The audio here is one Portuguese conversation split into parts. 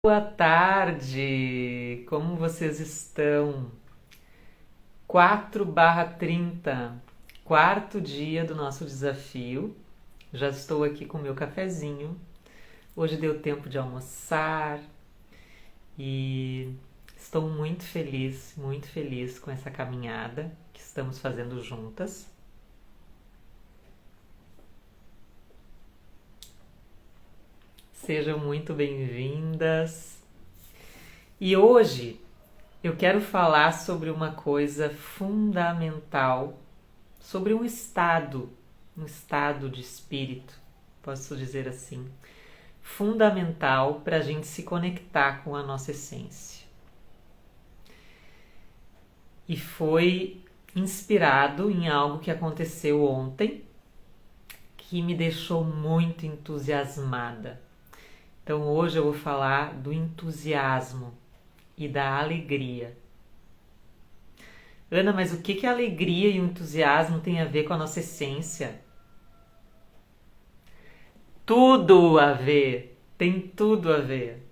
Boa tarde! Como vocês estão? 4/30, quarto dia do nosso desafio. Já estou aqui com o meu cafezinho. Hoje deu tempo de almoçar e estou muito feliz com essa caminhada que estamos fazendo juntas. Sejam muito bem-vindas. E hoje eu quero falar sobre uma coisa fundamental, sobre um estado de espírito, posso dizer assim, fundamental para a gente se conectar com a nossa essência. E foi inspirado em algo que aconteceu ontem, que me deixou muito entusiasmada. Então hoje eu vou falar do entusiasmo e da alegria. Ana, mas o que a alegria e o entusiasmo têm a ver com a nossa essência? Tudo a ver, tem tudo a ver.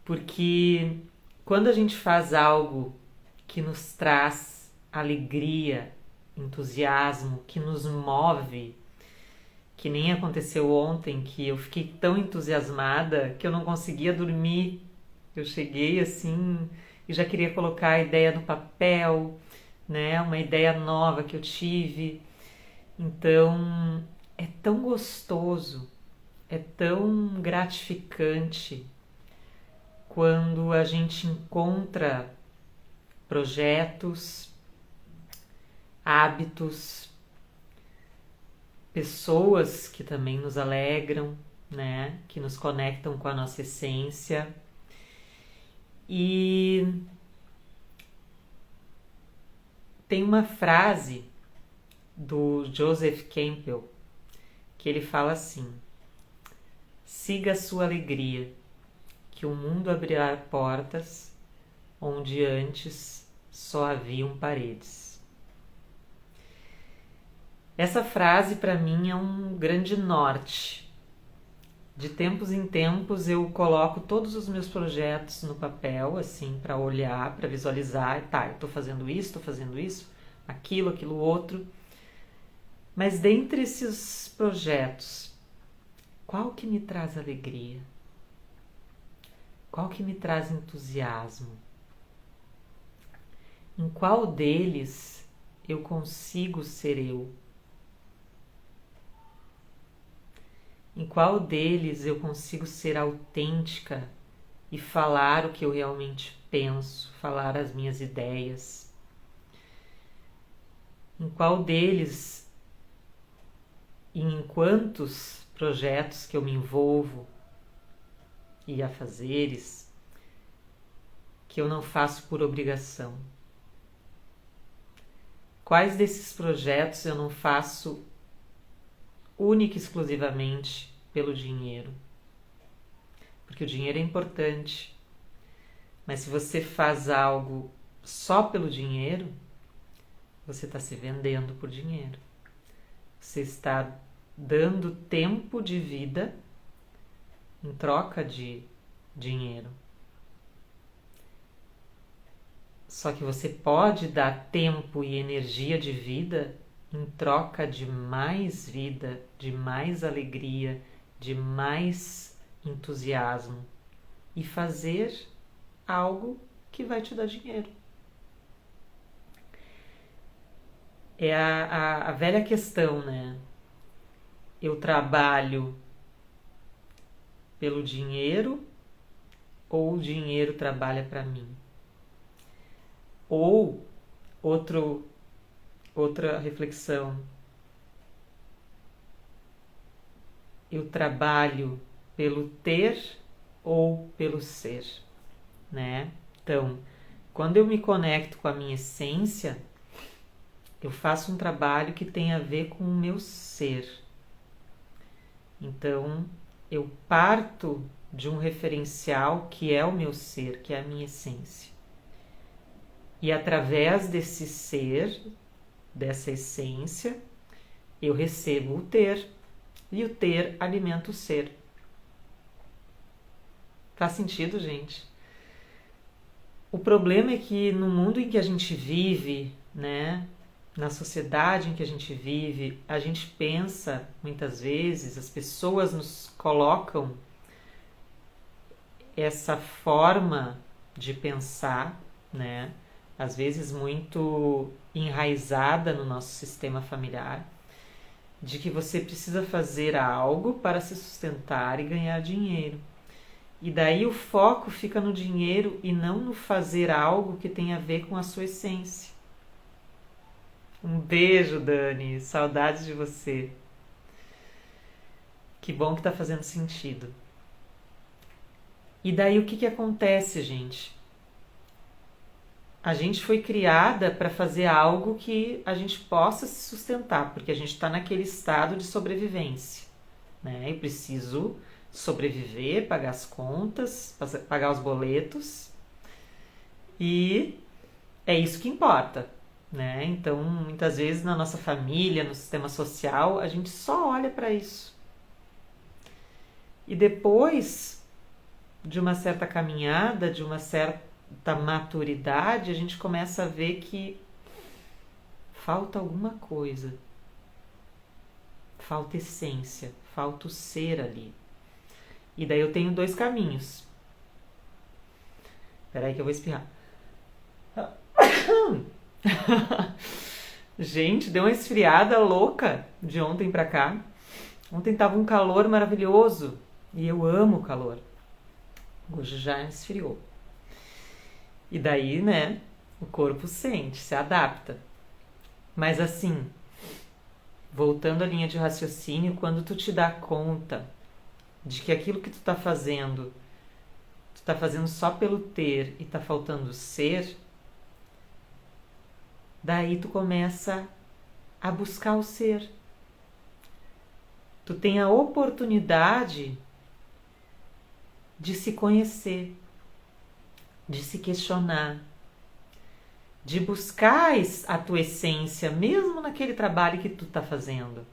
Porque quando a gente faz algo que nos traz alegria, entusiasmo, que nos move, que nem aconteceu ontem, que eu fiquei tão entusiasmada que eu não conseguia dormir. Eu cheguei assim e já queria colocar a ideia no papel, né? Uma ideia nova que eu tive. Então, é tão gostoso, é tão gratificante quando a gente encontra projetos, hábitos, pessoas que também nos alegram, né? Que nos conectam com a nossa essência. E tem uma frase do Joseph Campbell que ele fala assim: siga a sua alegria, que o mundo abrirá portas onde antes só haviam paredes. Essa frase para mim é um grande norte. De tempos em tempos eu coloco todos os meus projetos no papel, assim, para olhar, para visualizar. Tá, eu tô fazendo isso, aquilo outro. Mas dentre esses projetos, qual que me traz alegria? Qual que me traz entusiasmo? Em qual deles eu consigo ser eu? Em qual deles eu consigo ser autêntica e falar o que eu realmente penso, falar as minhas ideias? Em qual deles e em quantos projetos que eu me envolvo e afazeres que eu não faço por obrigação? Quais desses projetos eu não faço única e exclusivamente pelo dinheiro? Porque o dinheiro é importante, mas se você faz algo só pelo dinheiro, você está se vendendo por dinheiro. Você está dando tempo de vida em troca de dinheiro. Só que você pode dar tempo e energia de vida em troca de mais vida, de mais alegria, de mais entusiasmo e fazer algo que vai te dar dinheiro. É a velha questão, né? Eu trabalho pelo dinheiro ou o dinheiro trabalha para mim? Ou outra reflexão, eu trabalho pelo ter ou pelo ser, né? Então, quando eu me conecto com a minha essência, eu faço um trabalho que tem a ver com o meu ser. Então, eu parto de um referencial que é o meu ser, que é a minha essência. E através desse ser, dessa essência, eu recebo o ter, e o ter alimenta o ser. Faz sentido, gente? O problema é que no mundo em que a gente vive, né, na sociedade em que a gente pensa, muitas vezes, as pessoas nos colocam essa forma de pensar, né, às vezes muito enraizada no nosso sistema familiar, de que você precisa fazer algo para se sustentar e ganhar dinheiro. E daí o foco fica no dinheiro e não no fazer algo que tenha a ver com a sua essência. Um beijo, Dani. Saudades de você. Que bom que tá fazendo sentido. E daí o que acontece, gente? A gente foi criada para fazer algo que a gente possa se sustentar, porque a gente está naquele estado de sobrevivência, né? Eu preciso sobreviver, pagar as contas, pagar os boletos, e é isso que importa, né? Então, muitas vezes na nossa família, no sistema social, a gente só olha para isso. E depois de uma certa caminhada, de uma certa maturidade, a gente começa a ver que falta alguma coisa, falta essência, falta o ser ali. E daí eu tenho dois caminhos. Espera aí que eu vou espirrar. Gente, deu uma esfriada louca de ontem pra cá. Ontem tava um calor maravilhoso e eu amo o calor. Hoje já esfriou. E daí, né, o corpo sente, se adapta. Mas assim, voltando à linha de raciocínio, quando tu te dá conta de que aquilo que tu tá fazendo só pelo ter e tá faltando ser, daí tu começa a buscar o ser. Tu tem a oportunidade de se conhecer, de se questionar, de buscar a tua essência, mesmo naquele trabalho que tu tá fazendo.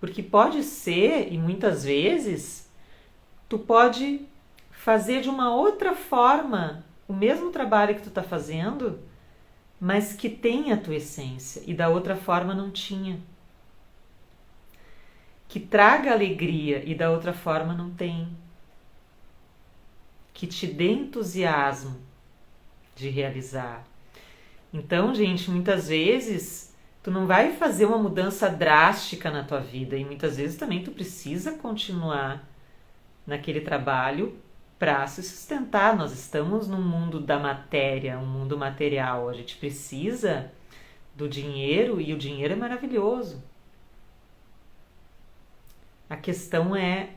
Porque pode ser, e muitas vezes, tu pode fazer de uma outra forma o mesmo trabalho que tu tá fazendo, mas que tem a tua essência, e da outra forma não tinha. Que traga alegria, e da outra forma não tem. Que te dê entusiasmo de realizar. Então, gente, muitas vezes tu não vai fazer uma mudança drástica na tua vida, e muitas vezes também tu precisa continuar naquele trabalho para se sustentar. Nós estamos num mundo da matéria, um mundo material. A gente precisa do dinheiro e o dinheiro é maravilhoso. A questão é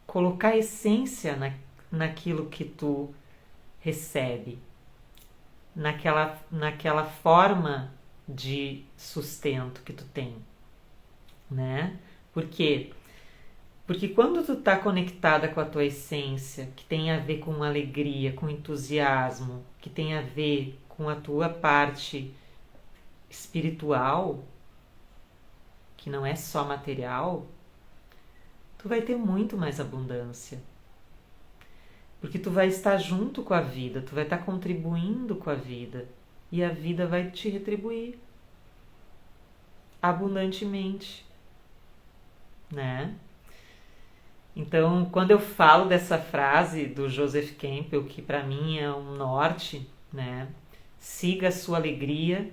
colocar essência naquilo que tu recebe, naquela forma de sustento que tu tem, né? Por quê? Porque quando tu tá conectada com a tua essência, que tem a ver com alegria, com entusiasmo, que tem a ver com a tua parte espiritual, que não é só material, tu vai ter muito mais abundância. Porque tu vai estar junto com a vida, tu vai estar contribuindo com a vida, e a vida vai te retribuir abundantemente, né? Então, quando eu falo dessa frase do Joseph Campbell, que para mim é um norte, né? Siga a sua alegria,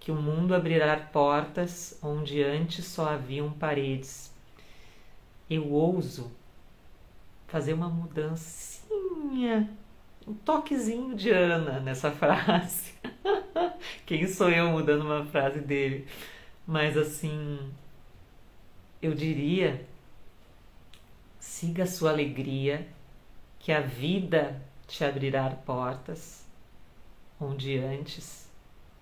que o mundo abrirá portas onde antes só haviam paredes. Eu ouso fazer uma mudancinha, um toquezinho de Ana nessa frase. Quem sou eu mudando uma frase dele? Mas assim, eu diria: siga a sua alegria, que a vida te abrirá portas onde antes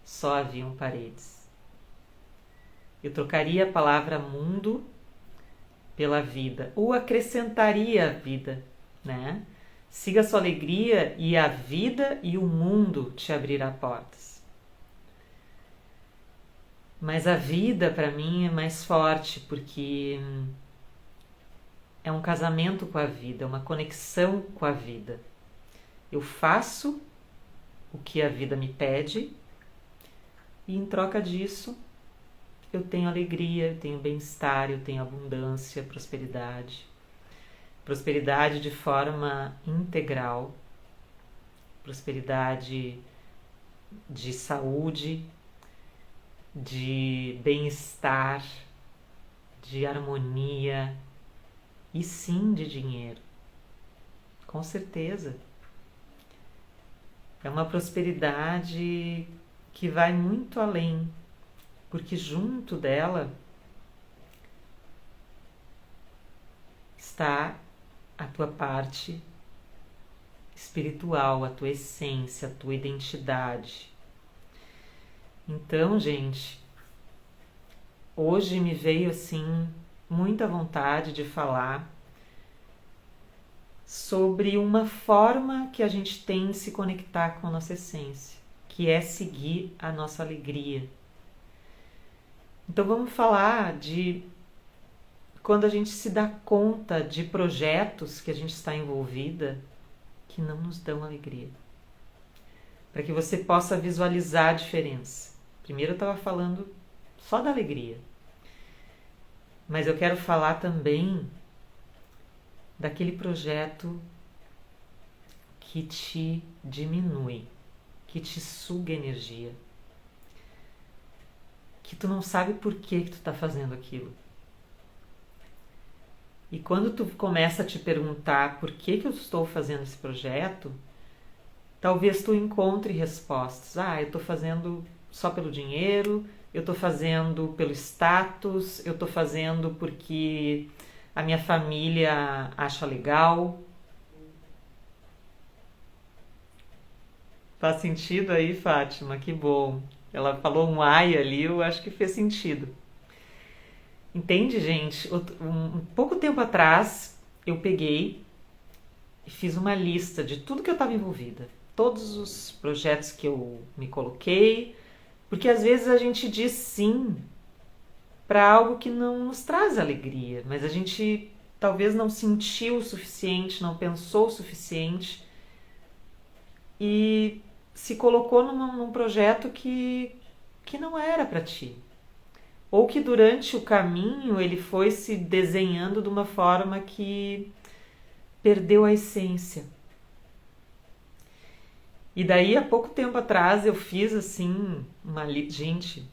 só haviam paredes. Eu trocaria a palavra mundo pela vida, ou acrescentaria a vida, né? Siga a sua alegria e a vida e o mundo te abrirá portas. Mas a vida para mim é mais forte, porque é um casamento com a vida, é uma conexão com a vida. Eu faço o que a vida me pede e em troca disso eu tenho alegria, eu tenho bem-estar, eu tenho abundância, prosperidade. Prosperidade de forma integral, prosperidade de saúde, de bem-estar, de harmonia e sim de dinheiro. Com certeza. É uma prosperidade que vai muito além, porque junto dela está a tua parte espiritual, a tua essência, a tua identidade. Então, gente, hoje me veio assim muita vontade de falar sobre uma forma que a gente tem de se conectar com a nossa essência, que é seguir a nossa alegria. Então vamos falar de quando a gente se dá conta de projetos que a gente está envolvida que não nos dão alegria. Para que você possa visualizar a diferença. Primeiro eu estava falando só da alegria. Mas eu quero falar também daquele projeto que te diminui, que te suga energia, que tu não sabe por que tu está fazendo aquilo. E quando tu começa a te perguntar por que eu estou fazendo esse projeto, talvez tu encontre respostas. Eu estou fazendo só pelo dinheiro, eu estou fazendo pelo status, eu estou fazendo porque a minha família acha legal. Faz sentido aí, Fátima? Que bom. Ela falou um ai ali, eu acho que fez sentido. Entende, gente? Um pouco tempo atrás, eu peguei e fiz uma lista de tudo que eu estava envolvida. Todos os projetos que eu me coloquei. Porque às vezes a gente diz sim para algo que não nos traz alegria. Mas a gente talvez não sentiu o suficiente, não pensou o suficiente. E se colocou num projeto que não era para ti. Ou que durante o caminho ele foi se desenhando de uma forma que perdeu a essência. E daí, há pouco tempo atrás, eu fiz assim, gente,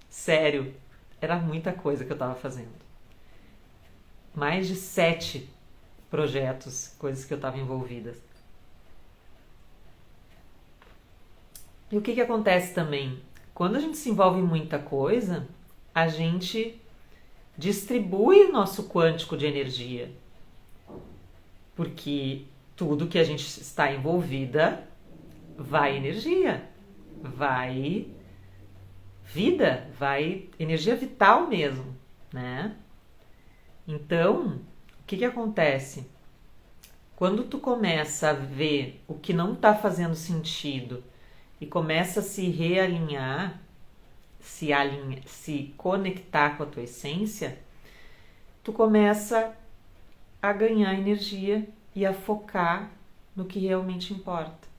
sério, era muita coisa que eu estava fazendo. Mais de 7 projetos, coisas que eu estava envolvida. E o que acontece também? Quando a gente se envolve em muita coisa, a gente distribui o nosso quântico de energia. Porque tudo que a gente está envolvida vai energia, vai vida, vai energia vital mesmo, né? Então, o que acontece? Quando tu começa a ver o que não está fazendo sentido e começa a se realinhar, se conectar com a tua essência, tu começa a ganhar energia e a focar no que realmente importa.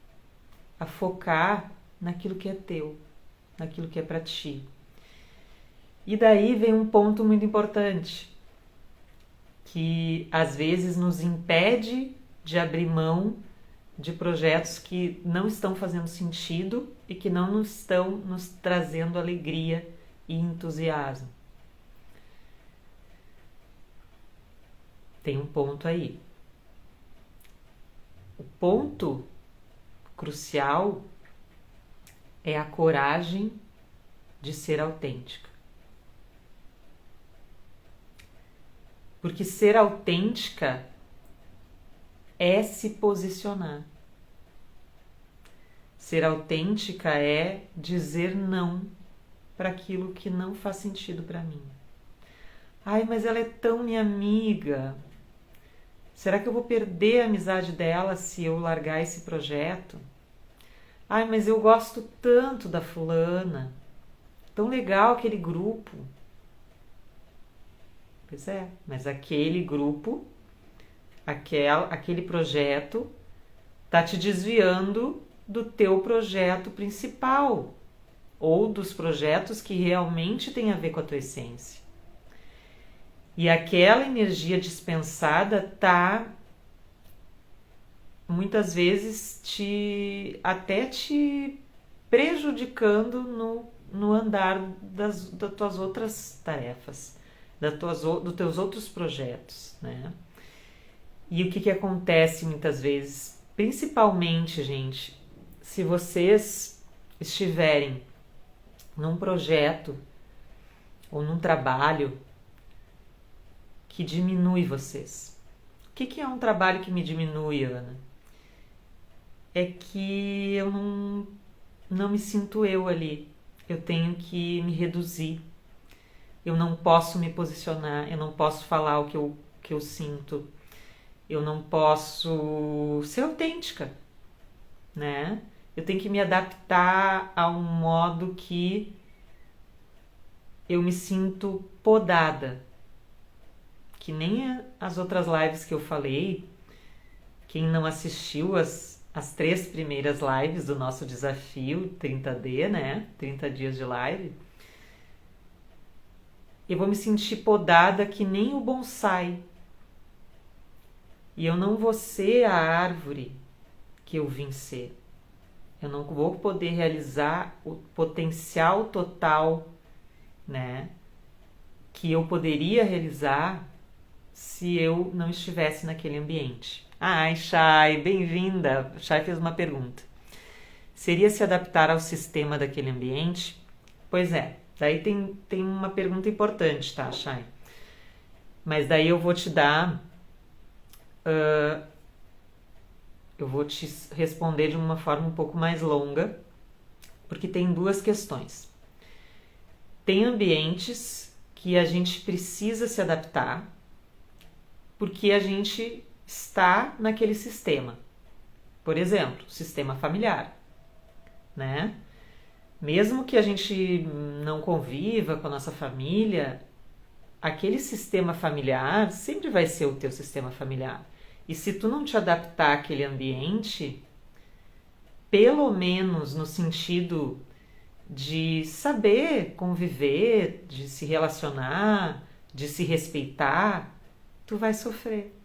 A focar naquilo que é teu, naquilo que é para ti. E daí vem um ponto muito importante, que às vezes nos impede de abrir mão de projetos que não estão fazendo sentido e que não estão nos trazendo alegria e entusiasmo. Tem um ponto aí. O ponto crucial é a coragem de ser autêntica. Porque ser autêntica é se posicionar. Ser autêntica é dizer não para aquilo que não faz sentido para mim. Ai, mas ela é tão minha amiga. Será que eu vou perder a amizade dela se eu largar esse projeto? Ai, mas eu gosto tanto da fulana. Tão legal aquele grupo. Pois é, mas aquele grupo aquele projeto está te desviando do teu projeto principal ou dos projetos que realmente têm a ver com a tua essência. E aquela energia dispensada está muitas vezes até te prejudicando no andar das tuas outras tarefas, dos teus outros projetos, né? E o que acontece muitas vezes, principalmente, gente, se vocês estiverem num projeto ou num trabalho que diminui vocês. O que é um trabalho que me diminui, Ana? É que eu não me sinto eu ali. Eu tenho que me reduzir. Eu não posso me posicionar, eu não posso falar o que eu sinto. Eu não posso ser autêntica, né? Eu tenho que me adaptar a um modo que eu me sinto podada. Que nem as outras lives que eu falei, quem não assistiu as 3 primeiras lives do nosso desafio 30D, né? 30 dias de live, eu vou me sentir podada que nem o bonsai. E eu não vou ser a árvore que eu vim ser. Eu não vou poder realizar o potencial total, né, que eu poderia realizar se eu não estivesse naquele ambiente. Ai, Chay, bem-vinda! Chay fez uma pergunta. Seria se adaptar ao sistema daquele ambiente? Pois é, daí tem uma pergunta importante, tá, Chay? Mas daí eu vou te dar... eu vou te responder de uma forma um pouco mais longa, porque tem 2 questões. Tem ambientes que a gente precisa se adaptar, porque a gente está naquele sistema. Por exemplo, sistema familiar, né? Mesmo que a gente não conviva com a nossa família, aquele sistema familiar sempre vai ser o teu sistema familiar. E se tu não te adaptar àquele ambiente, pelo menos no sentido de saber conviver, de se relacionar, de se respeitar, tu vai sofrer.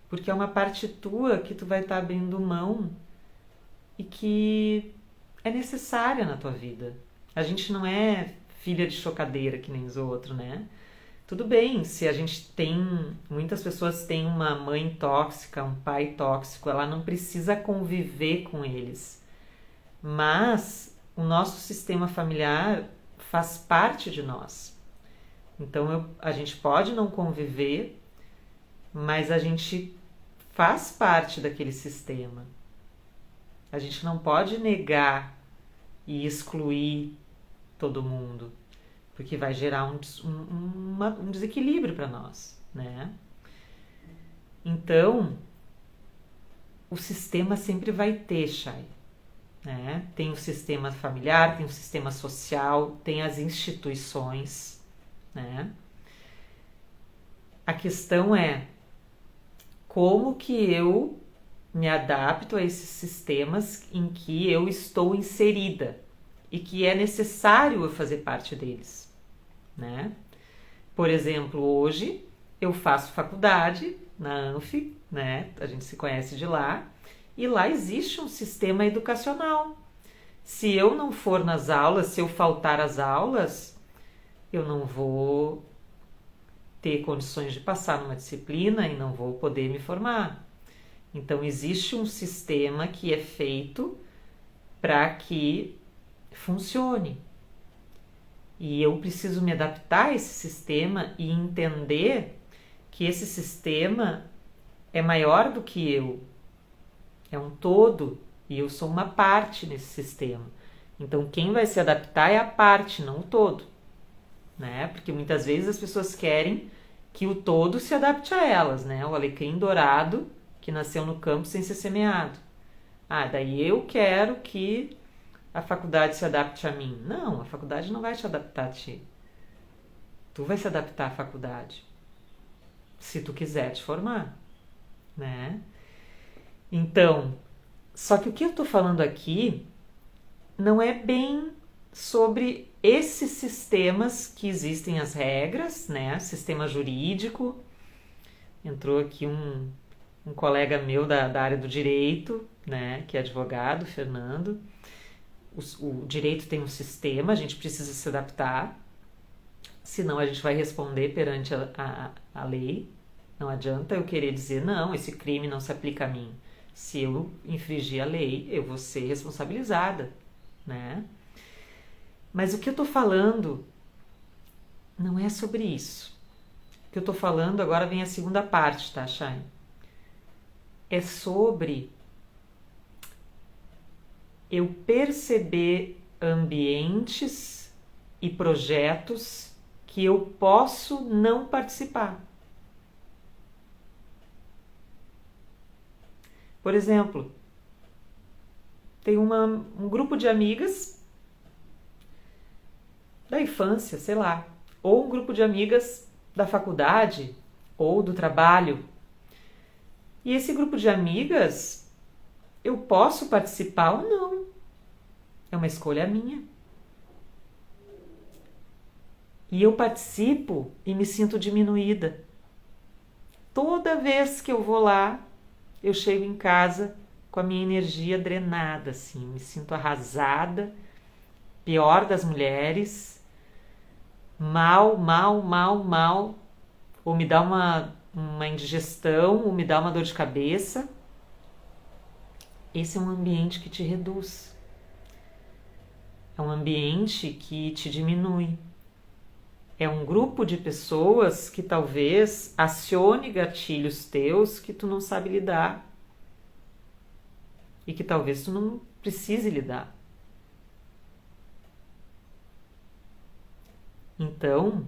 Porque é uma parte tua que tu vai estar abrindo mão e que é necessária na tua vida. A gente não é filha de chocadeira que nem os outros, né? Tudo bem, se a gente muitas pessoas têm uma mãe tóxica, um pai tóxico, ela não precisa conviver com eles. Mas o nosso sistema familiar faz parte de nós. Então a gente pode não conviver, mas a gente faz parte daquele sistema. A gente não pode negar e excluir todo mundo, porque vai gerar um desequilíbrio para nós, né? Então, o sistema sempre vai ter, Chay, né? Tem o sistema familiar, tem o sistema social, tem as instituições, né? A questão é como que eu me adapto a esses sistemas em que eu estou inserida e que é necessário eu fazer parte deles, né? Por exemplo, hoje eu faço faculdade na ANF, né? A gente se conhece de lá, e lá existe um sistema educacional. Se eu não for nas aulas, se eu faltar às aulas, eu não vou ter condições de passar numa disciplina e não vou poder me formar. Então, existe um sistema que é feito para que funcione. E eu preciso me adaptar a esse sistema e entender que esse sistema é maior do que eu. É um todo e eu sou uma parte nesse sistema. Então, quem vai se adaptar é a parte, não o todo, né? Porque muitas vezes as pessoas querem que o todo se adapte a elas, né? O alecrim dourado que nasceu no campo sem ser semeado. Ah, daí eu quero que a faculdade se adapte a mim. Não, a faculdade não vai te adaptar a ti. Tu vai se adaptar à faculdade. se tu quiser te formar, né? Então, só que o que eu tô falando aqui não é bem sobre esses sistemas que existem as regras, né? Sistema jurídico. Entrou aqui um colega meu da área do direito, né? Que é advogado, Fernando. O direito tem um sistema, a gente precisa se adaptar, senão a gente vai responder perante a lei. Não adianta eu querer dizer, não, esse crime não se aplica a mim. Se eu infringir a lei, eu vou ser responsabilizada, né? Mas o que eu tô falando não é sobre isso. O que eu tô falando, agora vem a segunda parte, tá, Chay? É sobre eu perceber ambientes e projetos que eu posso não participar. Por exemplo, tem um grupo de amigas da infância, sei lá, ou um grupo de amigas da faculdade ou do trabalho. E esse grupo de amigas, eu posso participar ou não. É uma escolha minha. E eu participo e me sinto diminuída. Toda vez que eu vou lá, eu chego em casa com a minha energia drenada, assim, me sinto arrasada, pior das mulheres, mal, ou me dá uma indigestão, ou me dá uma dor de cabeça. Esse é um ambiente que te reduz. É um ambiente que te diminui. É um grupo de pessoas que talvez acione gatilhos teus que tu não sabe lidar. E que talvez tu não precise lidar. Então,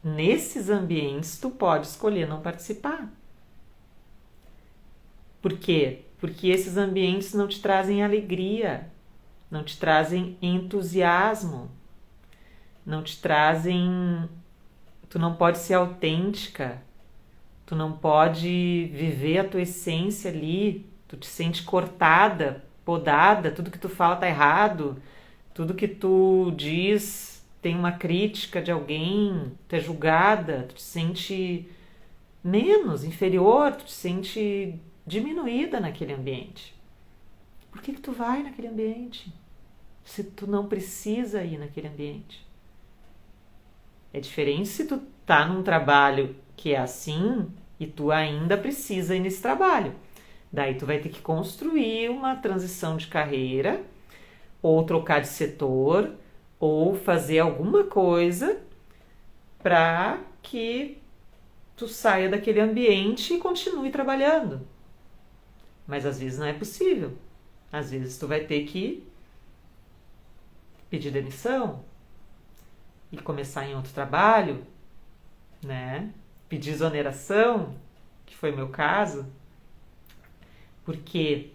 nesses ambientes tu pode escolher não participar. Por quê? Porque esses ambientes não te trazem alegria, não te trazem entusiasmo, não te trazem... Tu não pode ser autêntica, tu não pode viver a tua essência ali, tu te sente cortada, podada, tudo que tu fala tá errado, tudo que tu diz tem uma crítica de alguém, tu é julgada, tu te sente menos, inferior, tu te sente diminuída naquele ambiente. Por que tu vai naquele ambiente? Se tu não precisa ir naquele ambiente. É diferente se tu tá num trabalho que é assim e tu ainda precisa ir nesse trabalho. Daí tu vai ter que construir uma transição de carreira, ou trocar de setor, ou fazer alguma coisa para que tu saia daquele ambiente e continue trabalhando. Mas às vezes não é possível. Às vezes tu vai ter que pedir demissão e começar em outro trabalho, né? Pedir exoneração, que foi o meu caso. Porque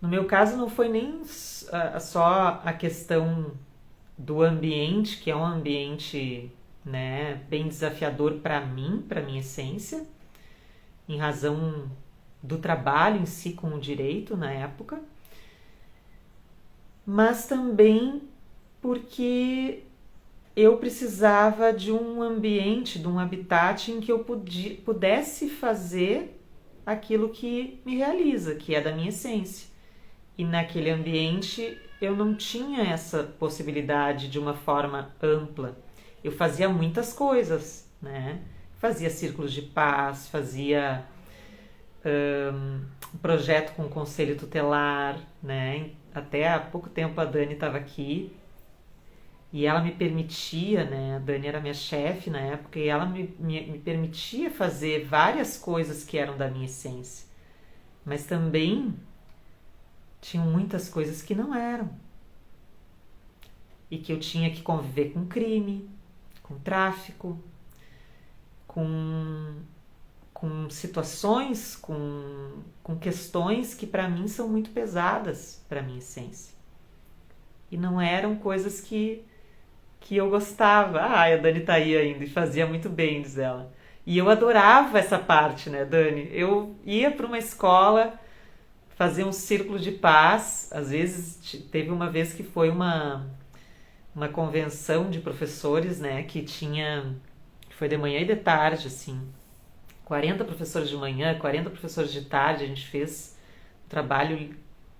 no meu caso não foi nem só a questão do ambiente, que é um ambiente, né, bem desafiador para mim, para minha essência, em razão do trabalho em si com o direito na época, mas também porque eu precisava de um ambiente, de um habitat em que eu pudesse fazer aquilo que me realiza, que é da minha essência. E naquele ambiente eu não tinha essa possibilidade de uma forma ampla. Eu fazia muitas coisas, né? Fazia círculos de paz, fazia um projeto com o conselho tutelar, né? Até há pouco tempo a Dani estava aqui e ela me permitia, né? A Dani era minha chefe na época e ela me permitia fazer várias coisas que eram da minha essência, mas também tinham muitas coisas que não eram e que eu tinha que conviver com crime, com tráfico, com situações, com questões que para mim são muito pesadas para minha essência. E não eram coisas que eu gostava. Ah, a Dani tá aí ainda e fazia muito bem, diz ela. E eu adorava essa parte, né, Dani? Eu ia para uma escola fazer um círculo de paz. Às vezes, teve uma vez que foi uma convenção de professores, né, que foi de manhã e de tarde, assim. 40 professores de manhã, 40 professores de tarde, a gente fez um trabalho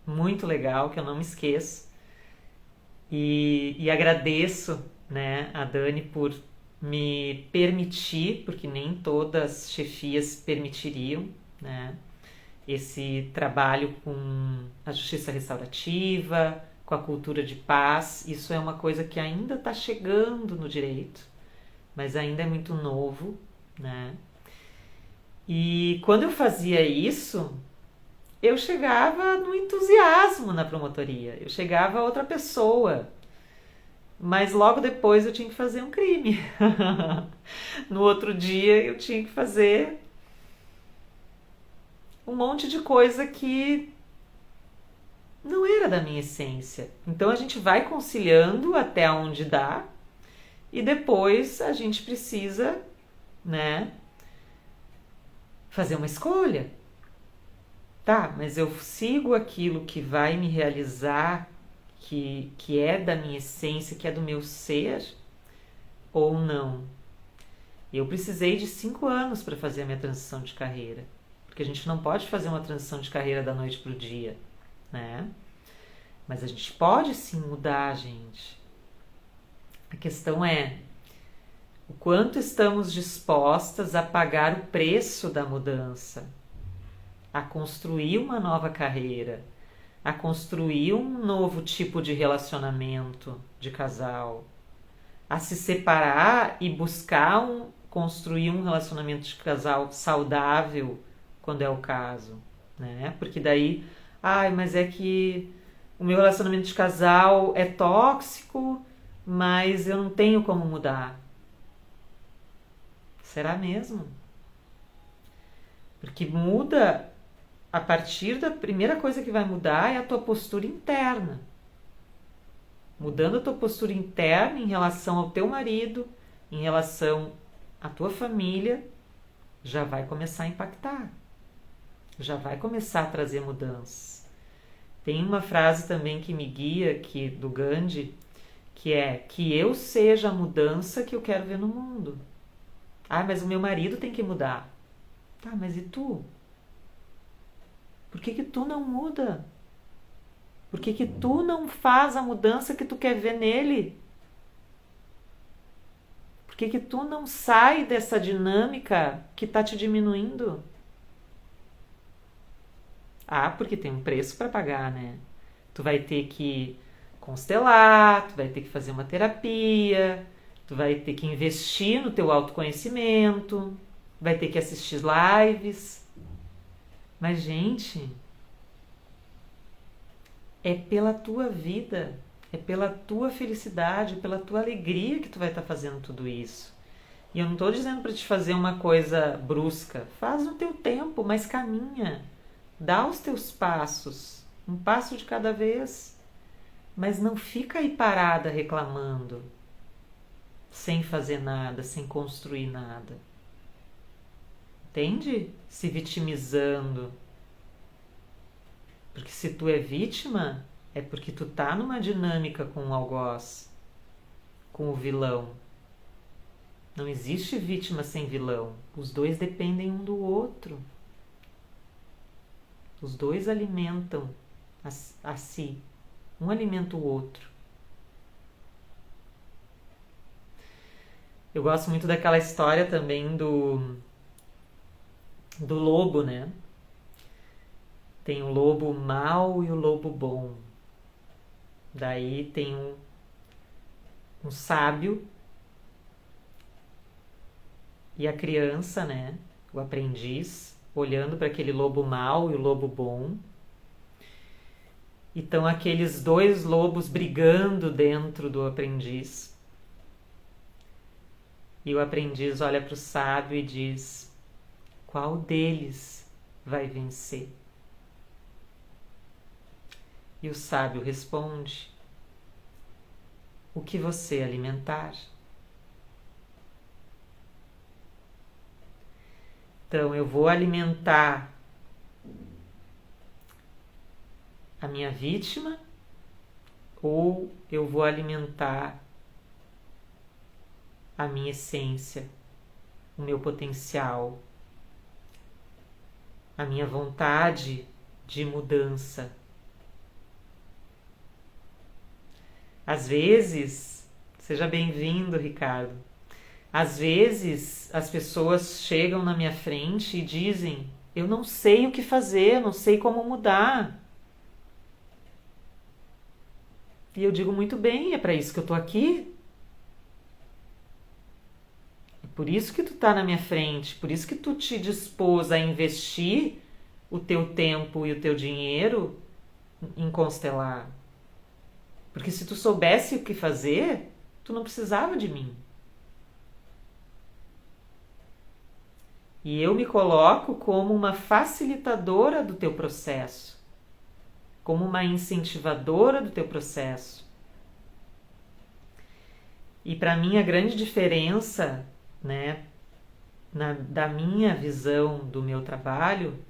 muito legal, que eu não me esqueço. E agradeço, né, a Dani por me permitir, porque nem todas as chefias permitiriam, né, esse trabalho com a justiça restaurativa, com a cultura de paz. Isso é uma coisa que ainda está chegando no direito, mas ainda é muito novo, né? E quando eu fazia isso, eu chegava no entusiasmo na promotoria, eu chegava a outra pessoa, mas logo depois eu tinha que fazer um crime. No outro dia eu tinha que fazer um monte de coisa que não era da minha essência. Então a gente vai conciliando até onde dá e depois a gente precisa, né, fazer uma escolha. Tá, mas eu sigo aquilo que vai me realizar, que é da minha essência, que é do meu ser, ou não? Eu precisei de 5 anos para fazer a minha transição de carreira, porque a gente não pode fazer uma transição de carreira da noite para o dia, né? Mas a gente pode sim mudar, gente. A questão é o quanto estamos dispostas a pagar o preço da mudança, a construir uma nova carreira, a construir um novo tipo de relacionamento de casal, a se separar e buscar construir um relacionamento de casal saudável quando é o caso, né? Porque daí, mas é que o meu relacionamento de casal é tóxico, mas eu não tenho como mudar. Será mesmo? Porque muda. A partir da primeira coisa que vai mudar é a tua postura interna. Mudando a tua postura interna em relação ao teu marido, em relação à tua família, já vai começar a impactar. Já vai começar a trazer mudanças. Tem uma frase também que me guia, do Gandhi, que é que eu seja a mudança que eu quero ver no mundo. Mas o meu marido tem que mudar. Tá, mas e tu? Por que tu não muda? Por que tu não faz a mudança que tu quer ver nele? Por que tu não sai dessa dinâmica que está te diminuindo? Porque tem um preço para pagar, né? Tu vai ter que constelar, tu vai ter que fazer uma terapia, tu vai ter que investir no teu autoconhecimento, vai ter que assistir lives. Mas, gente, é pela tua vida, é pela tua felicidade, pela tua alegria que tu vai estar fazendo tudo isso. E eu não estou dizendo para te fazer uma coisa brusca. Faz no teu tempo, mas caminha. Dá os teus passos, um passo de cada vez. Mas não fica aí parada reclamando, sem fazer nada, sem construir nada. Entende? Se vitimizando. Porque se tu é vítima, é porque tu tá numa dinâmica com o algoz, com o vilão. Não existe vítima sem vilão. Os dois dependem um do outro. Os dois alimentam a si. Um alimenta o outro. Eu gosto muito daquela história também do lobo, né? Tem o lobo mau e o lobo bom. Daí tem um sábio e a criança, né? O aprendiz, olhando para aquele lobo mau e o lobo bom. E estão aqueles dois lobos brigando dentro do aprendiz. E o aprendiz olha para o sábio e diz: qual deles vai vencer? E o sábio responde: o que você alimentar. Então, eu vou alimentar a minha vítima ou eu vou alimentar a minha essência, o meu potencial, a minha vontade de mudança. Às vezes, seja bem-vindo, Ricardo. Às vezes as pessoas chegam na minha frente e dizem: eu não sei o que fazer, eu não sei como mudar. E eu digo: muito bem, é para isso que eu tô aqui. É por isso que tu tá na minha frente, por isso que tu te dispôs a investir o teu tempo e o teu dinheiro em constelar. Porque se tu soubesse o que fazer, tu não precisava de mim. E eu me coloco como uma facilitadora do teu processo, como uma incentivadora do teu processo. E para mim a grande diferença, né, da minha visão do meu trabalho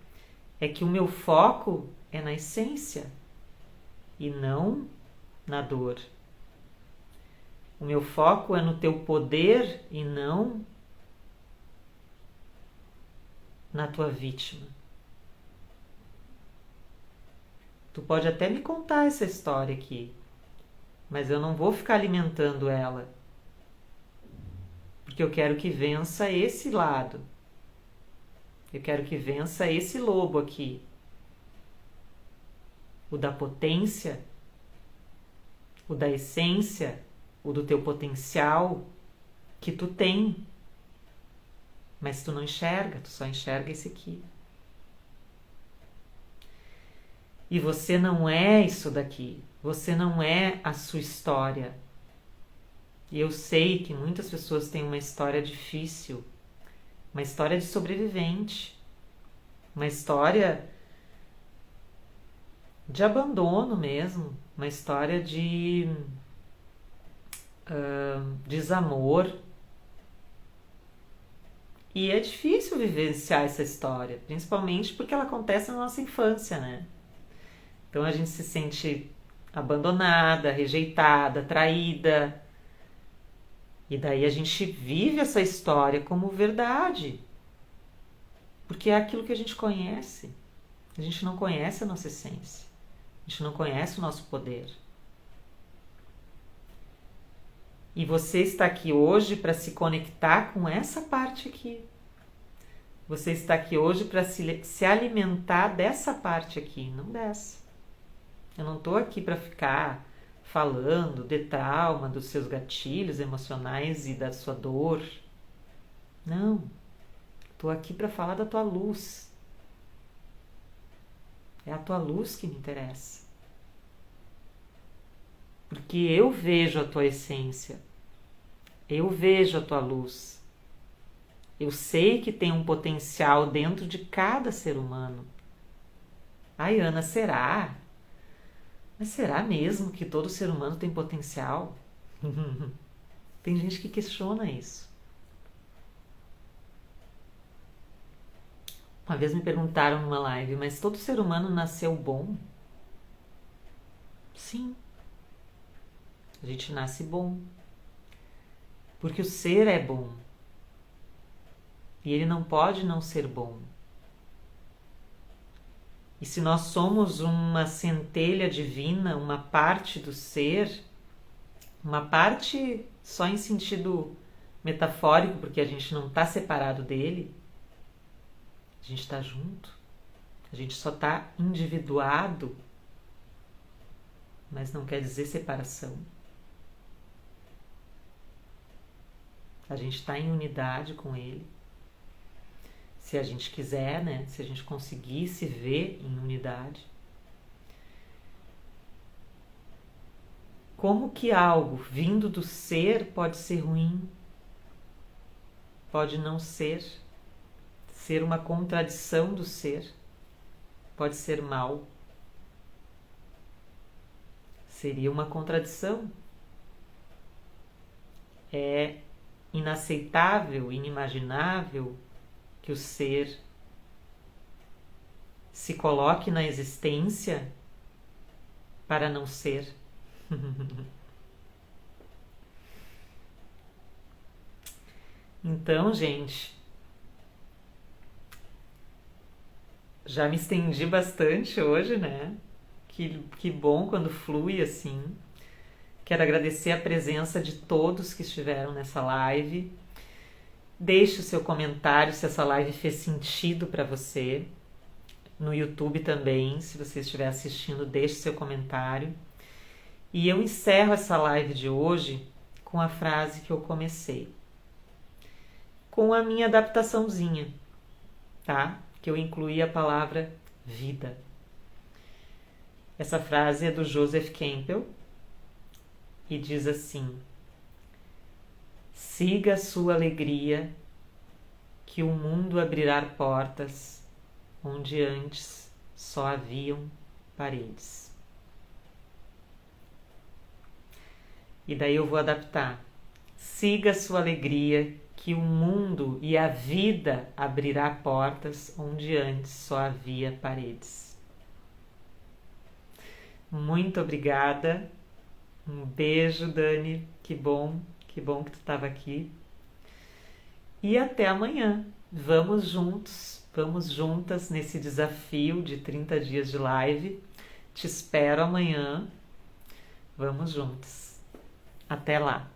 é que o meu foco é na essência e não na dor. O meu foco é no teu poder e não na tua vítima. Tu pode até me contar essa história aqui, mas eu não vou ficar alimentando ela, porque eu quero que vença esse lado. Eu quero que vença esse lobo aqui, o da potência, o da essência, o do teu potencial que tu tem, mas tu não enxerga, tu só enxerga esse aqui. E você não é isso daqui, você não é a sua história. E eu sei que muitas pessoas têm uma história difícil, uma história de sobrevivente, uma história de abandono mesmo, uma história de desamor. E é difícil vivenciar essa história, principalmente porque ela acontece na nossa infância, né? Então a gente se sente abandonada, rejeitada, traída. E daí a gente vive essa história como verdade. Porque é aquilo que a gente conhece. A gente não conhece a nossa essência. A gente não conhece o nosso poder. E você está aqui hoje para se conectar com essa parte aqui. Você está aqui hoje para se alimentar dessa parte aqui, não dessa. Eu não estou aqui para ficar falando de trauma, dos seus gatilhos emocionais e da sua dor. Não. Estou aqui para falar da tua luz. É a tua luz que me interessa. Porque eu vejo a tua essência. Eu vejo a tua luz. Eu sei que tem um potencial dentro de cada ser humano. Ai, Ana, será? Mas será mesmo que todo ser humano tem potencial? Tem gente que questiona isso. Uma vez me perguntaram numa live, mas todo ser humano nasceu bom? Sim. A gente nasce bom. Porque o ser é bom. E ele não pode não ser bom. E se nós somos uma centelha divina, uma parte do ser, uma parte só em sentido metafórico, porque a gente não está separado dele, a gente está junto, a gente só está individuado, mas não quer dizer separação. A gente está em unidade com ele. Se a gente quiser, né? Se a gente conseguir se ver em unidade. Como que algo vindo do ser pode ser ruim? Pode não ser. Ser uma contradição do ser. Pode ser mal. Seria uma contradição. É inaceitável, inimaginável que o ser se coloque na existência para não ser. Então, gente, já me estendi bastante hoje, né? Que bom quando flui assim. Quero agradecer a presença de todos que estiveram nessa live. Deixe o seu comentário se essa live fez sentido para você. No YouTube também, se você estiver assistindo, deixe seu comentário. E eu encerro essa live de hoje com a frase que eu comecei, com a minha adaptaçãozinha, tá? Que eu incluí a palavra vida. Essa frase é do Joseph Campbell e diz assim: siga a sua alegria, que o mundo abrirá portas onde antes só haviam paredes. E daí eu vou adaptar. Siga a sua alegria, que o mundo e a vida abrirá portas onde antes só havia paredes. Muito obrigada. Um beijo, Dani. Que bom que tu estava aqui. E até amanhã. Vamos juntos, vamos juntas nesse desafio de 30 dias de live. Te espero amanhã. Vamos juntos. Até lá.